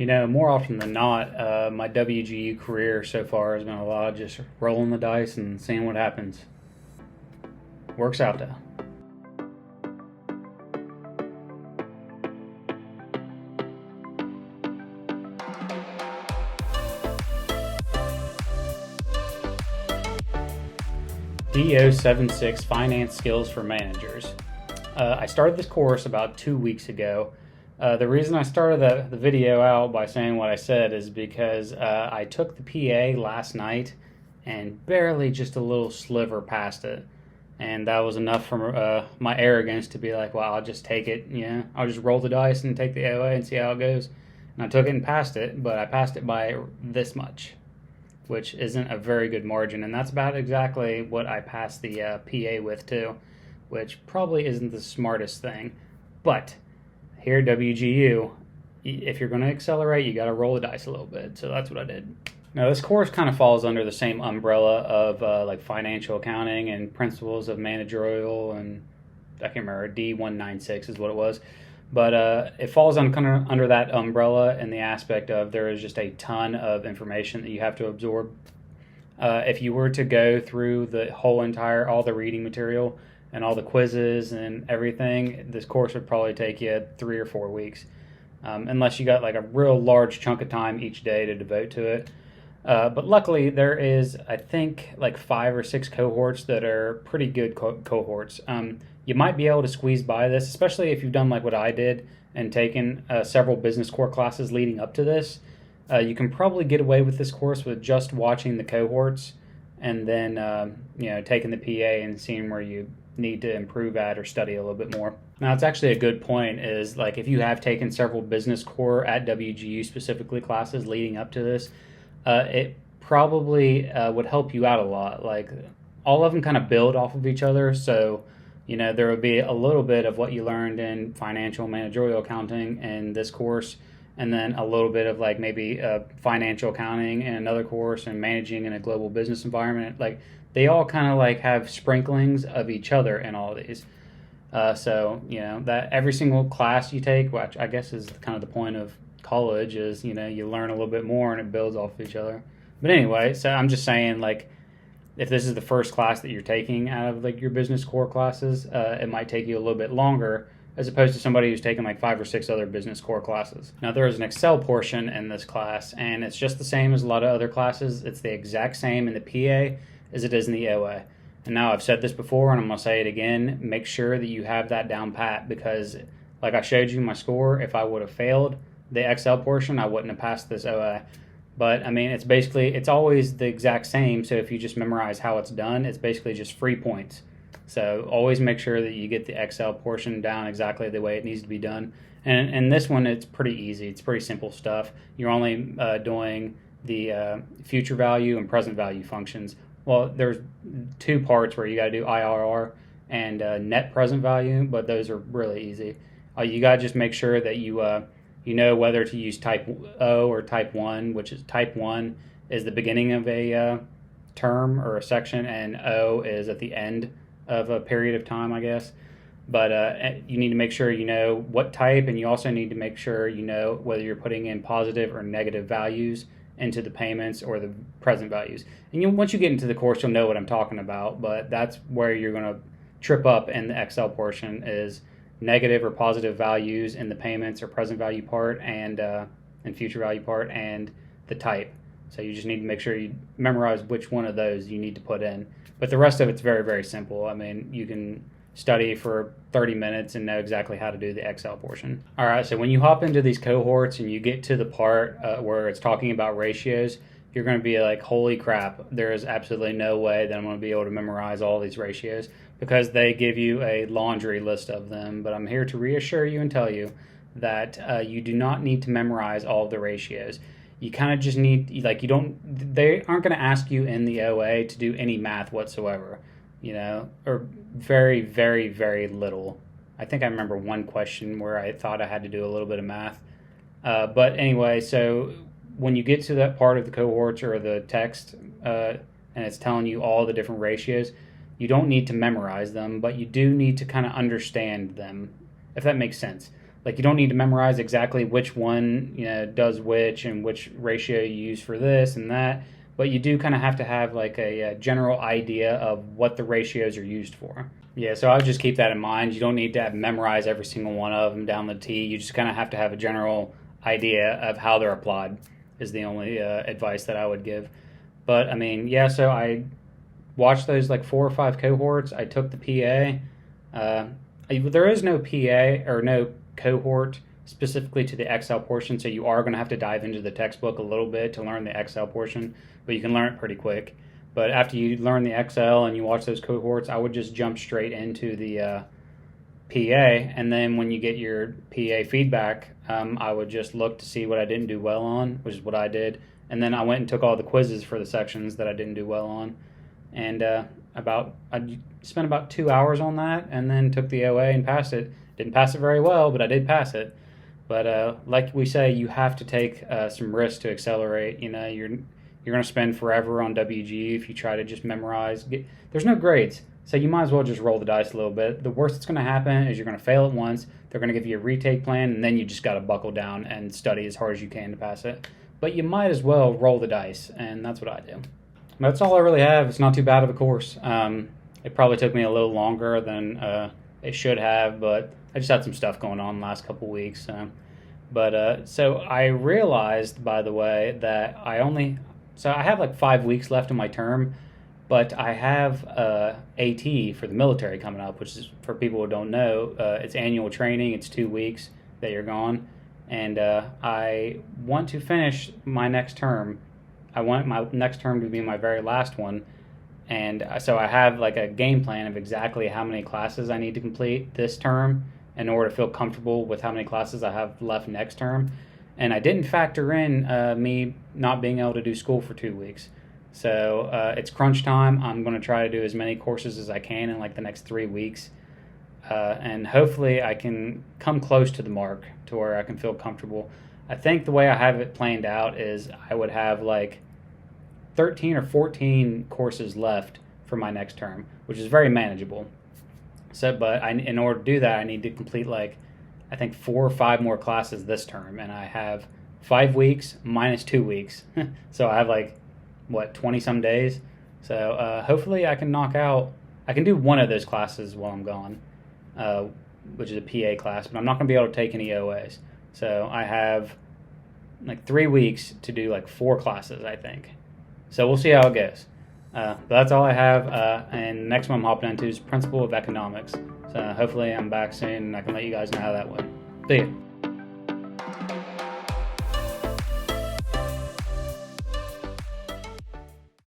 More often than not, my WGU career so far has been a lot of just rolling the dice and seeing what happens. Works out though. D076 Finance Skills for Managers. I started this course about 2 weeks ago. The reason I started the video out by saying what I said is because I took the PA last night and barely just a little sliver past it. And that was enough for my arrogance to be like, well, I'll just take it. I'll just roll the dice and take the OA and see how it goes. And I took it and passed it, but I passed it by this much, which isn't a very good margin. And that's about exactly what I passed the PA with too, which probably isn't the smartest thing. But here at WGU, if you're going to accelerate, you got to roll the dice a little bit. So that's what I did. Now, this course kind of falls under the same umbrella of like financial accounting and principles of managerial, and I can't remember, D196 is what it was. But it falls under that umbrella in the aspect of there is just a ton of information that you have to absorb. If you were to go through the whole all the reading material and all the quizzes and everything, this course would probably take you 3 or 4 weeks, unless you got like a real large chunk of time each day to devote to it. But luckily, there is, I think, like 5 or 6 cohorts that are pretty good cohorts. You might be able to squeeze by this, especially if you've done like what I did and taken several business core classes leading up to this. You can probably get away with this course with just watching the cohorts and then taking the PA and seeing where you need to improve at or study a little bit more. Now, it's actually a good point is like if you have taken several business core at WGU specifically classes leading up to this, it probably would help you out a lot. Like all of them kind of build off of each other. So, there would be a little bit of what you learned in financial managerial accounting in this course, and then a little bit of like maybe financial accounting in another course and managing in a global business environment. Like they all kind of like have sprinklings of each other in all of these. So, that every single class you take, which I guess is kind of the point of college, is, you learn a little bit more and it builds off of each other. But anyway, so I'm just saying, like, if this is the first class that you're taking out of like your business core classes, it might take you a little bit longer as opposed to somebody who's taken like 5 or 6 other business core classes. Now, there is an Excel portion in this class, and it's just the same as a lot of other classes. It's the exact same in the PA as it is in the OA. And now I've said this before, and I'm going to say it again. Make sure that you have that down pat, because like I showed you my score, if I would have failed the Excel portion, I wouldn't have passed this OA. But I mean, it's always the exact same. So if you just memorize how it's done, it's basically just free points. So always make sure that you get the Excel portion down exactly the way it needs to be done. And this one, it's pretty easy. It's pretty simple stuff. You're only doing the future value and present value functions. Well, there's 2 parts where you got to do IRR and net present value, but those are really easy. You got to just make sure that you know whether to use type O or type 1, which is type 1 is the beginning of a term or a section, and O is at the end of a period of time, I guess. But you need to make sure you know what type, and you also need to make sure you know whether you're putting in positive or negative values into the payments or the present values. And once you get into the course, you'll know what I'm talking about, but that's where you're going to trip up in the Excel portion is negative or positive values in the payments or present value part and future value part and the type. So you just need to make sure you memorize which one of those you need to put in. But the rest of it's very, very simple. I mean, you can study for 30 minutes and know exactly how to do the Excel portion. All right, so when you hop into these cohorts and you get to the part where it's talking about ratios, you're going to be like, holy crap, there is absolutely no way that I'm going to be able to memorize all these ratios, because they give you a laundry list of them. But I'm here to reassure you and tell you that you do not need to memorize all of the ratios. You kind of just need, like, they aren't going to ask you in the OA to do any math whatsoever, or very, very, very little. I think I remember one question where I thought I had to do a little bit of math. But anyway, so when you get to that part of the cohorts or the text, and it's telling you all the different ratios, you don't need to memorize them, but you do need to kind of understand them, if that makes sense. Like, you don't need to memorize exactly which one, does which and which ratio you use for this and that, but you do kind of have to have like a general idea of what the ratios are used for. Yeah, so I would just keep that in mind. You don't need to memorize every single one of them down the T. You just kind of have to have a general idea of how they're applied is the only advice that I would give. But I mean, yeah, so I watched those like 4 or 5 cohorts. I took the PA. There is no PA or no cohort specifically to the Excel portion, so you are going to have to dive into the textbook a little bit to learn the Excel portion, but you can learn it pretty quick. But after you learn the Excel and you watch those cohorts, I would just jump straight into the PA, and then when you get your PA feedback, I would just look to see what I didn't do well on, which is what I did, and then I went and took all the quizzes for the sections that I didn't do well on, and I spent about 2 hours on that, and then took the OA and passed it. Didn't pass it very well, but I did pass it. But like we say, you have to take some risks to accelerate. You're going to spend forever on WGU if you try to just memorize. There's no grades, so you might as well just roll the dice a little bit. The worst that's going to happen is you're going to fail it once. They're going to give you a retake plan, and then you just got to buckle down and study as hard as you can to pass it. But you might as well roll the dice, and that's what I do. That's all I really have. It's not too bad of a course. It probably took me a little longer than it should have, but I just had some stuff going on the last couple weeks. So I realized, by the way, that I have like 5 weeks left in my term, but I have AT for the military coming up, which is, for people who don't know, it's annual training. It's 2 weeks that you're gone, and I want to finish my next term. I want my next term to be my very last one, and so I have like a game plan of exactly how many classes I need to complete this term in order to feel comfortable with how many classes I have left next term. And I didn't factor in me not being able to do school for 2 weeks. So it's crunch time. I'm going to try to do as many courses as I can in like the next 3 weeks. And hopefully I can come close to the mark to where I can feel comfortable. I think the way I have it planned out is I would have like 13 or 14 courses left for my next term, which is very manageable. But in order to do that, I need to complete like, I think 4 or 5 more classes this term, and I have 5 weeks minus 2 weeks. So I have like, 20 some days. So hopefully I can I can do one of those classes while I'm gone, which is a PA class, but I'm not going to be able to take any OAs. So I have like 3 weeks to do like 4 classes, I think. So we'll see how it goes. But that's all I have, and next one I'm hopping into is Principle of Economics. So hopefully I'm back soon and I can let you guys know how that went. See ya.